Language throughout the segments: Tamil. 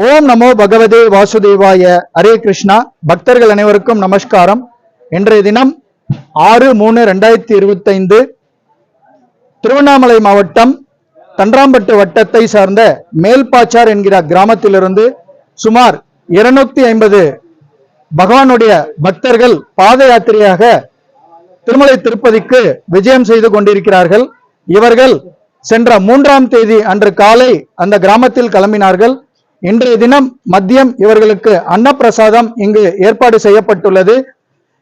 ஓம் நமோ பகவதே வாசுதேவாய. ஹரே கிருஷ்ணா. பக்தர்கள் அனைவருக்கும் நமஸ்காரம். இன்றைய தினம் 6/3/2025 திருவண்ணாமலை மாவட்டம் தன்றாம்பட்டு வட்டத்தை சார்ந்த மேல்பாச்சார் என்கிற கிராமத்திலிருந்து சுமார் 250 பகவானுடைய பக்தர்கள் பாத யாத்திரையாக திருமலை திருப்பதிக்கு விஜயம் செய்து கொண்டிருக்கிறார்கள். இவர்கள் சென்ற 3ஆம் தேதி அன்று காலை அந்த கிராமத்தில் கிளம்பினார்கள். இன்றைய தினம் மதியம் இவர்களுக்கு அன்னப்பிரசாதம் இங்கு ஏற்பாடு செய்யப்பட்டுள்ளது.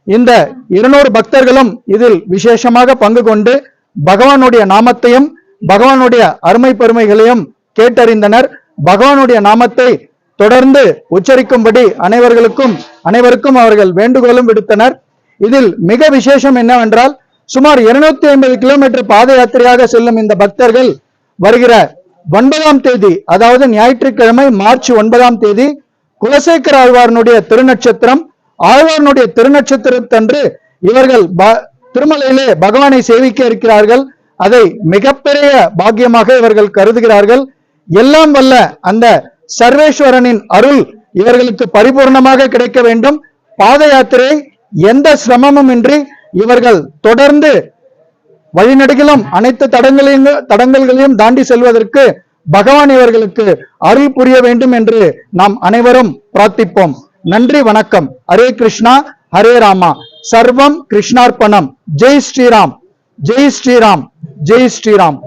இந்த 200 பக்தர்களும் இதில் விசேஷமாக பங்கு கொண்டு பகவானுடைய நாமத்தையும் பகவானுடைய அருமை பெருமைகளையும் கேட்டறிந்தனர். பகவானுடைய நாமத்தை தொடர்ந்து உச்சரிக்கும்படி அனைவருக்கும் அவர்கள் வேண்டுகோளும் விடுத்தனர். இதில் மிக விசேஷம் என்னவென்றால், சுமார் 250 கிலோமீட்டர் பாத யாத்திரையாக செல்லும் இந்த பக்தர்கள் வருகிற 9ஆம் தேதி, அதாவது ஞாயிற்றுக்கிழமை மார்ச் 9ஆம் தேதி குலசேகர ஆழ்வாரனுடைய திருநட்சத்திரம். ஆழ்வாரனுடைய திருநட்சத்திரத்தன்று இவர்கள் திருமலையிலே பகவானை சேவிக்க இருக்கிறார்கள். அதை மிகப்பெரிய பாக்கியமாக இவர்கள் கருதுகிறார்கள். எல்லாம் வல்ல அந்த சர்வேஸ்வரனின் அருள் இவர்களுக்கு பரிபூர்ணமாக கிடைக்க வேண்டும். பாத யாத்திரை எந்த சிரமமும் இன்றி இவர்கள் தொடர்ந்து வழிநடுகிலும் அனைத்து தடங்கல்களையும் தாண்டி செல்வதற்கு பகவான் இவர்களுக்கு அருள் புரிய வேண்டும் என்று நாம் அனைவரும் பிரார்த்திப்போம். நன்றி, வணக்கம். ஹரே கிருஷ்ணா, ஹரே ராமா, சர்வம் கிருஷ்ணார்ப்பணம். ஜெய் ஸ்ரீராம், ஜெய் ஸ்ரீராம், ஜெய் ஸ்ரீராம்.